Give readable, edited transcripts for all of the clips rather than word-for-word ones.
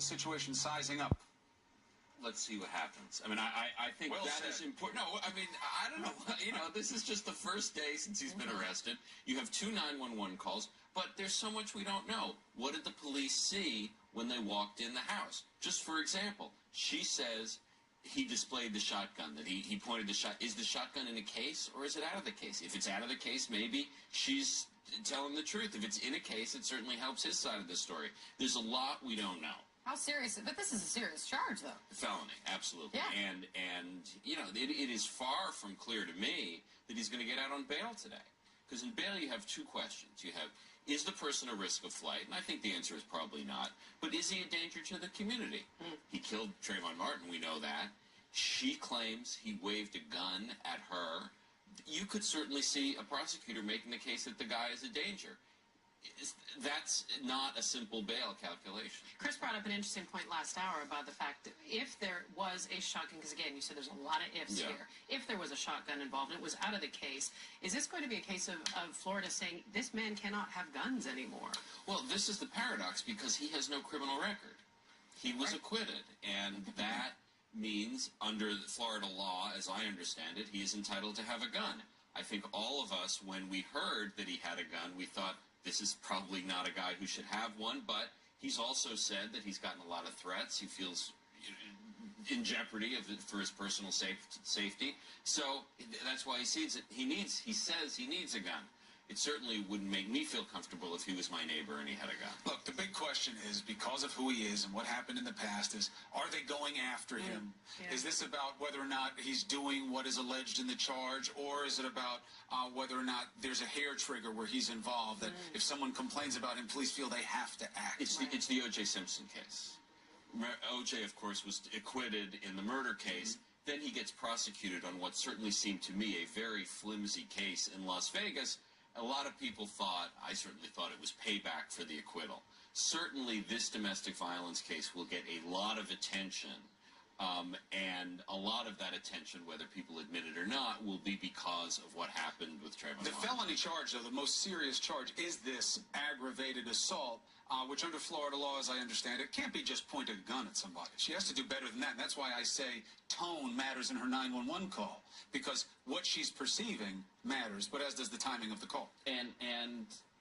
situation sizing up? Let's see what happens. I mean, I think well that is important. No, I mean, I don't know. You know, this is just the first day since he's been arrested. You have 2 911 calls, but there's so much we don't know. What did the police see when they walked in the house? Just for example, she says he displayed the shotgun, that he pointed the shot. Is the shotgun in a case or is it out of the case? If it's out of the case, maybe she's telling the truth. If it's in a case, it certainly helps his side of the story. There's a lot we don't know. How serious? But this is a serious charge, though. Felony, absolutely. Yeah. And you know, it is far from clear to me that he's going to get out on bail today. Because in bail you have 2 questions. You have, is the person a risk of flight? And I think the answer is probably not. But is he a danger to the community? He killed Trayvon Martin, we know that. She claims he waved a gun at her. You could certainly see a prosecutor making the case that the guy is a danger. That's not a simple bail calculation. Chris brought up an interesting point last hour about the fact that if there was a shotgun, because again, you said there's a lot of ifs here. If there was a shotgun involved and it was out of the case, is this going to be a case of Florida saying this man cannot have guns anymore? Well, this is the paradox because he has no criminal record. He was acquitted, and that means under Florida law, as I understand it, he is entitled to have a gun. I think all of us, when we heard that he had a gun, we thought, this is probably not a guy who should have one, but he's also said that he's gotten a lot of threats. He feels in jeopardy for his personal safety. So that's why he says he needs a gun. It certainly wouldn't make me feel comfortable if he was my neighbor and he had a gun. Look, the big question is, because of who he is and what happened in the past, is are they going after him? Yeah. Is this about whether or not he's doing what is alleged in the charge, or is it about whether or not there's a hair trigger where he's involved, that if someone complains about him, police feel they have to act? It's the O.J. Simpson case. O.J., of course, was acquitted in the murder case. Then he gets prosecuted on what certainly seemed to me a very flimsy case in Las Vegas. A lot of people thought, I certainly thought, it was payback for the acquittal. Certainly this domestic violence case will get a lot of attention, and a lot of that attention, whether people admit it or not, will be because of what happened with Trayvon Martin. The felony charge, though, the most serious charge, is this aggravated assault, which under Florida law, as I understand it, can't be just pointing a gun at somebody. She has to do better than that, and that's why I say tone matters in her 911 call, because what she's perceiving matters, but as does the timing of the call. And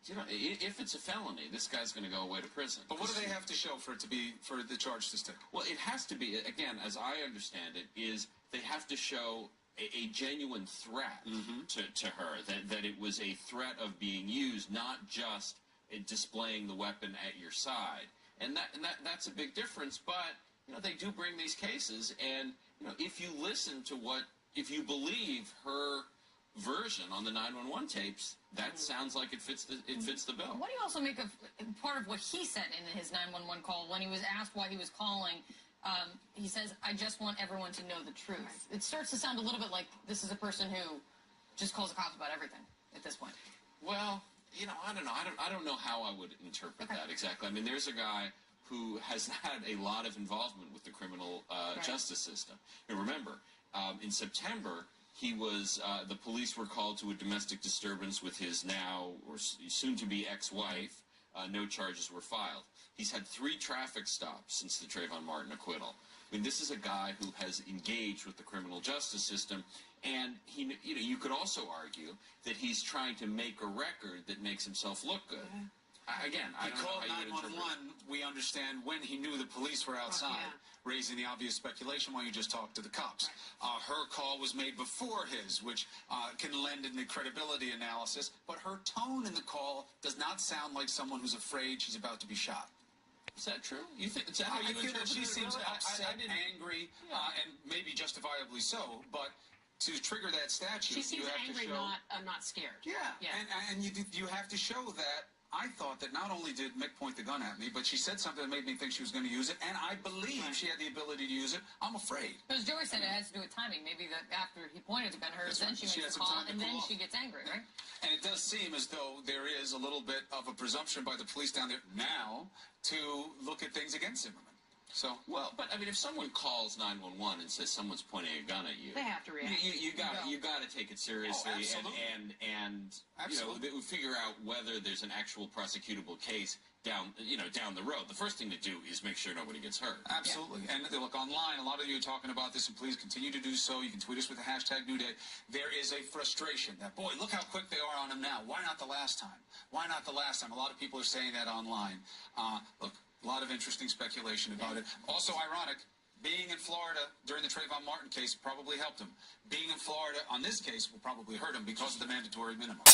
you know, if it's a felony, this guy's going to go away to prison. But what do they have to show for the charge to stick? Well, it has to be, again, as I understand it, is they have to show a genuine threat to her, that it was a threat of being used, not just displaying the weapon at your side. And that's a big difference, but you know, they do bring these cases, and you know, if you listen to if you believe her version on the 911 tapes, that sounds like it fits the bill. What do you also make of part of what he said in his 911 call when he was asked why he was calling? He says, "I just want everyone to know the truth." It starts to sound a little bit like this is a person who just calls the cops about everything at this point. Well, you know, I don't know. I don't know how I would interpret that exactly. I mean, there's a guy who has had a lot of involvement with the criminal justice system. And remember, in September, he was, the police were called to a domestic disturbance with his now, or soon-to-be ex-wife. No charges were filed. He's had 3 traffic stops since the Trayvon Martin acquittal. I mean, this is a guy who has engaged with the criminal justice system, and he, you know, you could also argue that he's trying to make a record that makes himself look good. Again, I don't know how you would interpret it. He called 911, we understand, when he knew the police were outside, raising the obvious speculation while you just talked to the cops. Her call was made before his, which can lend in the credibility analysis, but her tone in the call does not sound like someone who's afraid she's about to be shot. Is that true? You think, is that how you interpret it? She seems upset, angry, and maybe justifiably so, but to trigger that statute, she seems you have angry, to show... not scared. Yeah. And you have to show that. I thought that not only did Mick point the gun at me, but she said something that made me think she was going to use it, and I believe she had the ability to use it. I'm afraid. Because Joey said it has to do with timing. Maybe that after he pointed the gun at her, then she makes the call, and then she gets angry, right? And it does seem as though there is a little bit of a presumption by the police down there now to look at things against Zimmerman. So, well, but I mean, if someone calls 911 and says someone's pointing a gun at you, they have to react. You got to take it seriously, and absolutely. figure out whether there's an actual prosecutable case down the road. The first thing to do is make sure nobody gets hurt. Absolutely. Yeah. And they look online. A lot of you are talking about this, and please continue to do so. You can tweet us with the hashtag New Day. There is a frustration that, boy, look how quick they are on him now. Why not the last time? Why not the last time? A lot of people are saying that online. Look, a lot of interesting speculation about it. Also ironic, being in Florida during the Trayvon Martin case probably helped him. Being in Florida on this case will probably hurt him because of the mandatory minimum.